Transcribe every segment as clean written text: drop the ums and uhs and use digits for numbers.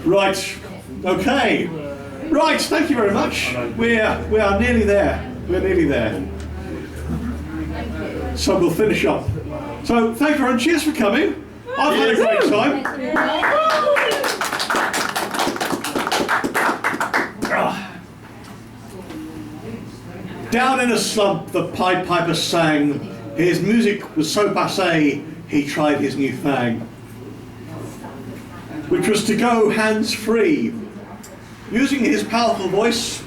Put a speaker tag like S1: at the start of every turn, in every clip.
S1: Right, okay. Right, thank you very much. We are nearly there. We're nearly there. So we'll finish up. So thank you everyone, cheers for coming. I've had a great time. Down in a slump, the Pied Piper sang. His music was so passé, he tried his new thing, which was to go hands-free. Using his powerful voice,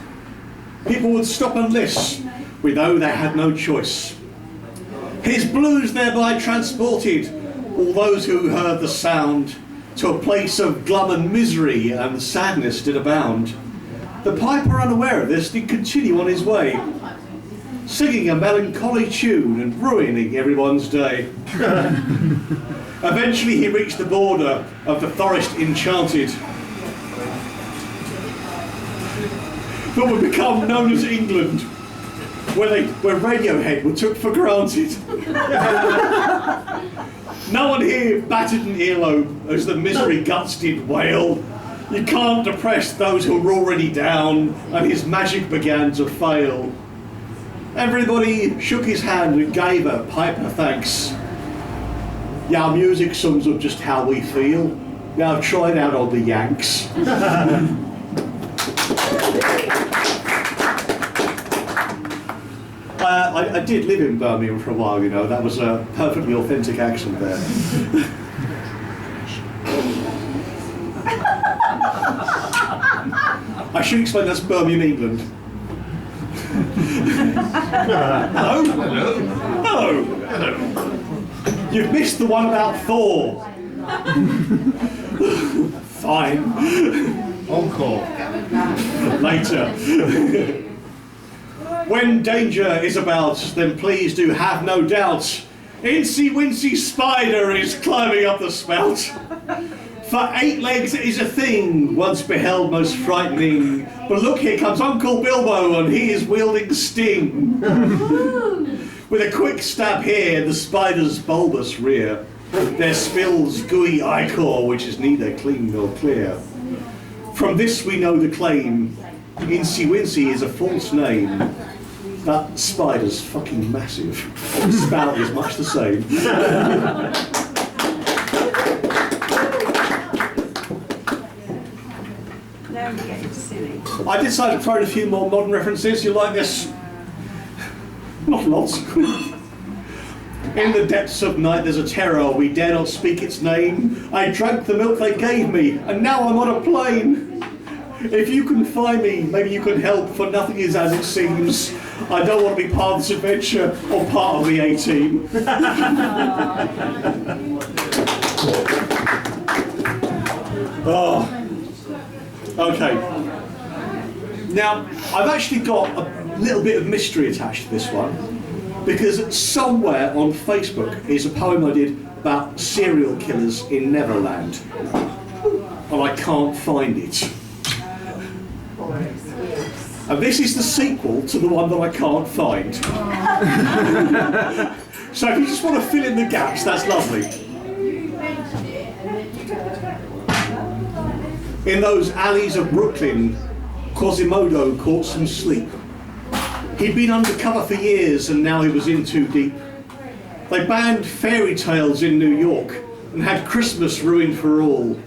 S1: people would stop and listen, we know they had no choice. His blues thereby transported all those who heard the sound to a place of glum and misery, and sadness did abound. The piper, unaware of this, did continue on his way, singing a melancholy tune and ruining everyone's day. Eventually he reached the border of the forest enchanted that would become known as England, where Radiohead were took for granted. No one here batted an earlobe as the misery guts did wail. You can't depress those who were already down, and his magic began to fail. Everybody shook his hand and gave a Piper thanks. Yeah, our music sums up just how we feel. Now try it out on the Yanks. I did live in Birmingham for a while, you know. That was a perfectly authentic accent there. I should explain that's Birmingham, England. Hello? Hello? Hello? You've missed the one about Thor. Fine.
S2: Encore.
S1: Later. When danger is about, then please do have no doubt. Incy Wincy Spider is climbing up the spout. For 8 legs is a thing once beheld most frightening. But look, here comes Uncle Bilbo, and he is wielding Sting. With a quick stab here, the spider's bulbous rear, there spills gooey ichor, which is neither clean nor clear. From this we know the claim, Incy Wincy is a false name. That spider's fucking massive. The spout is much the same.
S3: Now we're getting silly.
S1: I decided to throw in a few more modern references. You like this? Not lots. In the depths of night there's a terror, we dare not speak its name. I drank the milk they gave me, and now I'm on a plane. If you can find me, maybe you can help, for nothing is as it seems. I don't want to be part of this adventure or part of the A-Team. Oh. Okay. Now, I've actually got a little bit of mystery attached to this one, because somewhere on Facebook is a poem I did about serial killers in Neverland, and I can't find it. And this is the sequel to the one that I can't find. So if you just want to fill in the gaps, that's lovely. In those alleys of Brooklyn, Quasimodo caught some sleep. He'd been undercover for years, and now he was in too deep. They banned fairy tales in New York and had Christmas ruined for all.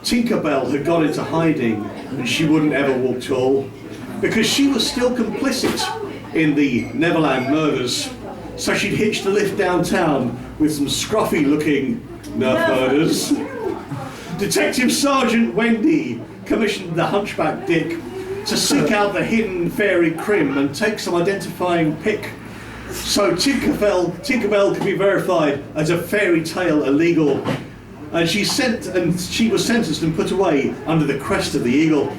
S1: Tinkerbell had gone into hiding, and she wouldn't ever walk tall, because she was still complicit in the Neverland murders. So she'd hitched a lift downtown with some scruffy-looking nerf herders. Detective Sergeant Wendy commissioned the Hunchback Dick to seek out the hidden fairy Crim and take some identifying pic, so Tinkerbell could be verified as a fairy tale illegal. And she was sentenced and put away under the crest of the eagle.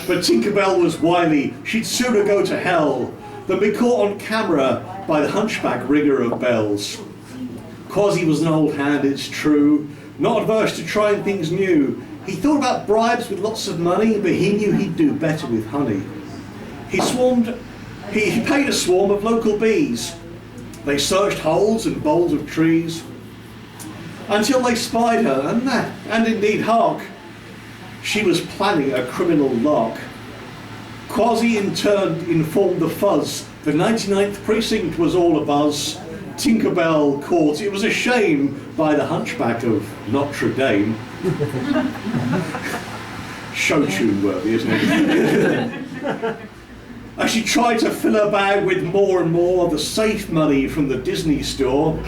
S1: But Tinkerbell was wily, she'd sooner go to hell than be caught on camera by the hunchback ringer of bells. Quasi was an old hand, it's true, not averse to trying things new. He thought about bribes with lots of money, but he knew he'd do better with honey. He paid a swarm of local bees. They searched holes and boles of trees until they spied her, and indeed, hark, she was planning a criminal lark. Quasi in turn informed the fuzz. The 99th precinct was all abuzz. Tinkerbell caught. It was a shame by the hunchback of Notre Dame. Show tune worthy, isn't it? As she tried to fill her bag with more and more of the safe money from the Disney store,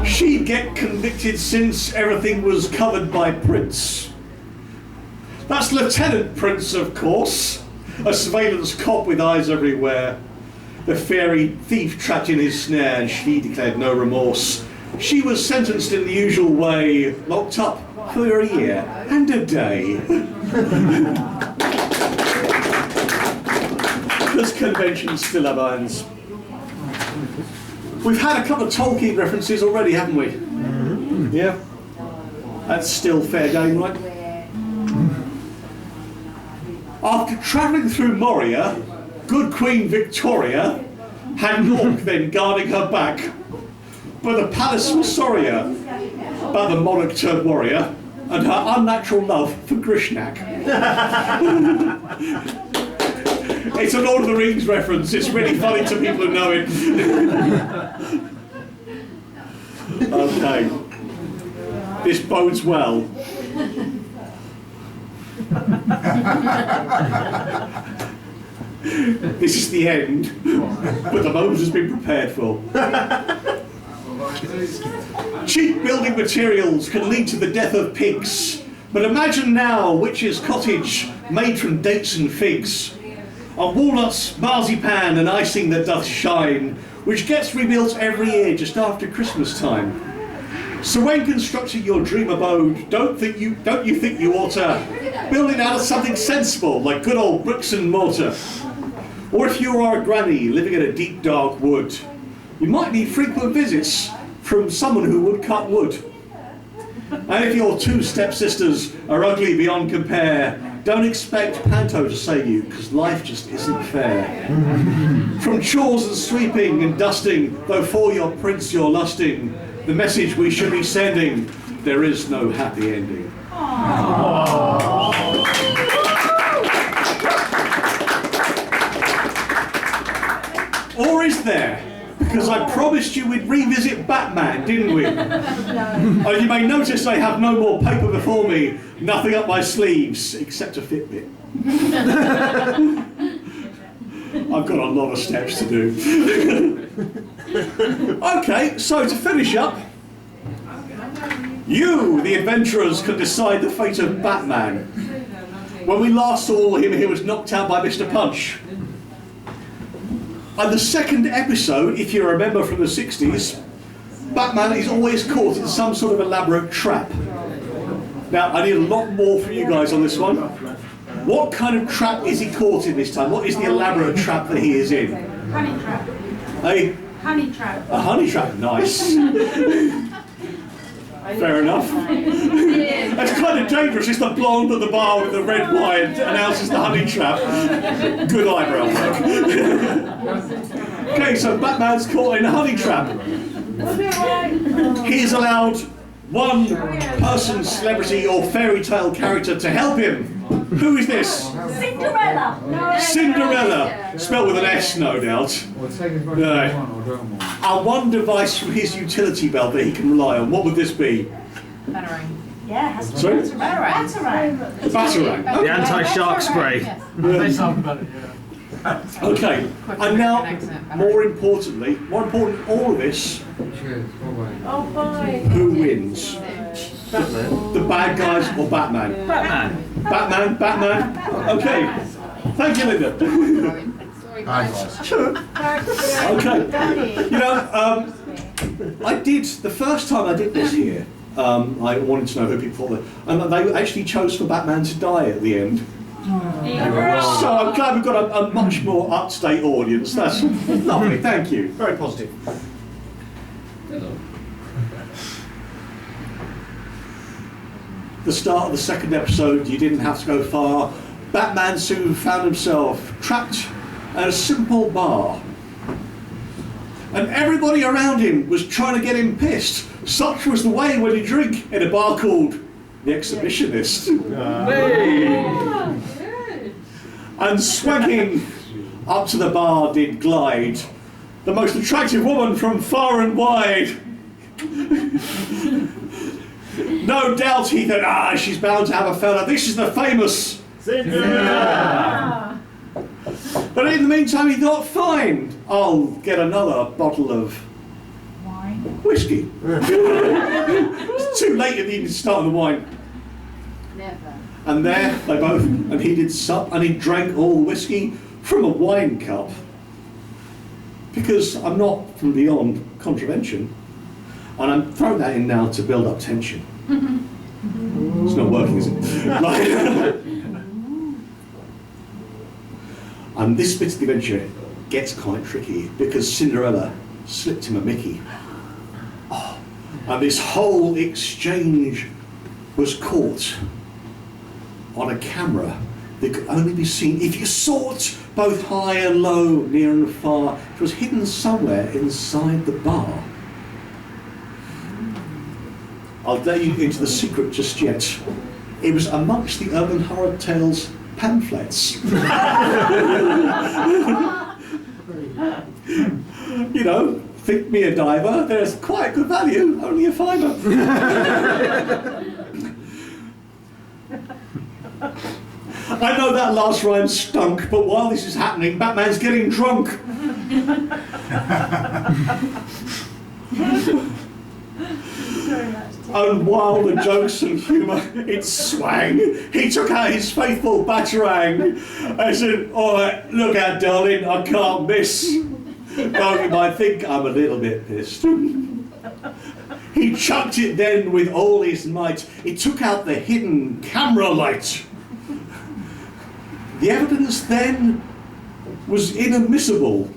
S1: she'd get convicted since everything was covered by Prince. That's Lieutenant Prince, of course, a surveillance cop with eyes everywhere. The fairy thief trapped in his snare, and she declared no remorse. She was sentenced in the usual way, locked up for a year and a day. Because conventions still have irons. We've had a couple of Tolkien references already, haven't we? Mm-hmm. Yeah. That's still fair game, right? After travelling through Moria, good Queen Victoria had York then guarding her back. But the palace was sorrier about the monarch turned warrior and her unnatural love for Grishnak. It's a Lord of the Rings reference. It's really funny to people who know it. Okay. This bodes well. This is the end, but the moment has been prepared for. Cheap building materials can lead to the death of pigs, but imagine now a witch's cottage made from dates and figs, on walnuts, marzipan and icing that doth shine, which gets rebuilt every year just after Christmas time. So when constructing your dream abode, don't you think you ought to build it out of something sensible, like good old bricks and mortar? Or if you are a granny living in a deep dark wood, you might need frequent visits from someone who would cut wood. And if your two stepsisters are ugly beyond compare, don't expect Panto to save you, because life just isn't fair. From chores and sweeping and dusting, though for your prince you're lusting, the message we should be sending, there is no happy ending. Or is there? Because I promised you we'd revisit Batman, didn't we? Oh, you may notice I have no more paper before me, nothing up my sleeves, except a Fitbit. I've got a lot of steps to do. Okay, so to finish up, you, the adventurers, can decide the fate of Batman. When we last saw him, he was knocked out by Mr. Punch. And the second episode, if you remember from the 60s, Batman is always caught in some sort of elaborate trap. Now, I need a lot more from you guys on this one. What kind of trap is he caught in this time? What is the elaborate trap that he is in?
S3: Honey trap.
S1: A
S3: Honey trap.
S1: A honey trap, nice. Fair enough. That's kind of dangerous. It's the blonde at the bar with the red wine announces the honey trap. Good eyebrow work. Okay, so Batman's caught in a honey trap. He is allowed one person, celebrity or fairy tale character to help him. Who is this?
S3: Cinderella. No.
S1: Cinderella, spelled with an S, no doubt. No. Our one device from his utility belt that he can rely on, what would this be?
S3: Batarang. Yeah, has to be
S1: Sorry?
S3: Batarang.
S1: Batarang.
S4: The anti-shark spray.
S1: Okay, and now, more important than all of this,
S3: Oh, boy.
S1: who wins? The bad guys or Batman?
S4: Batman.
S1: Batman? Okay. Thank you, Linda. Okay. You know, the first time I did this here, I wanted to know who people thought that, and they actually chose for Batman to die at the end. So I'm glad we've got a much more up-to-date audience. That's lovely, thank you. Very positive. The start of the second episode, you didn't have to go far. Batman soon found himself trapped at a simple bar. And everybody around him was trying to get him pissed. Such was the way when you drink in a bar called the exhibitionist.
S4: Hey.
S1: And swagging up to the bar did glide the most attractive woman from far and wide. No doubt he thought, she's bound to have a fella. This is the famous
S2: Cinderella!
S1: But in the meantime, he thought, fine, I'll get another bottle of
S3: Wine.
S1: whiskey. It's too late in the evening to start the wine.
S3: Never.
S1: And there they both, and he did sup, and he drank all the whiskey from a wine cup. Because I'm not from beyond contravention, and I'm throwing that in now to build up tension. It's not working, is it? And this bit of the adventure gets quite tricky because Cinderella slipped him a Mickey. And this whole exchange was caught on a camera that could only be seen if you saw it both high and low, near and far. It was hidden somewhere inside the bar. I'll dare you into the secret just yet. It was amongst the Urban Horror Tales pamphlets. You know, think me a diver, there's quite good value, only a fiver. I know that last rhyme stunk, but while this is happening, Batman's getting drunk. And while the jokes and humour, it swang, he took out his faithful batarang and said, all right, look out, darling, I can't miss. Though you might think I'm a little bit pissed. He chucked it then with all his might. It took out the hidden camera light. The evidence then was inadmissible.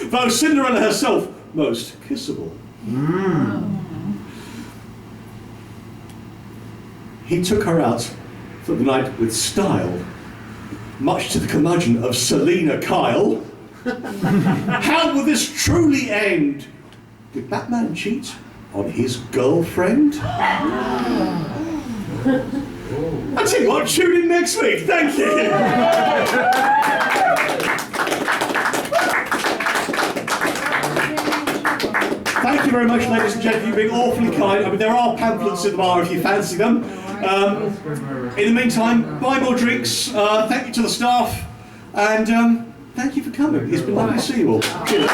S1: Though Cinderella herself most kissable. He took her out for the night with style, much to the curmudgeon of Selina Kyle. How will this truly end? Did Batman cheat on his girlfriend? I tell you what, tune in next week. Thank you. Thank you very much, ladies and gentlemen. You've been awfully kind. I mean, there are pamphlets in the bar if you fancy them. In the meantime, buy more drinks. Thank you to the staff, and thank you for coming. It's been lovely to see you all. Cheers.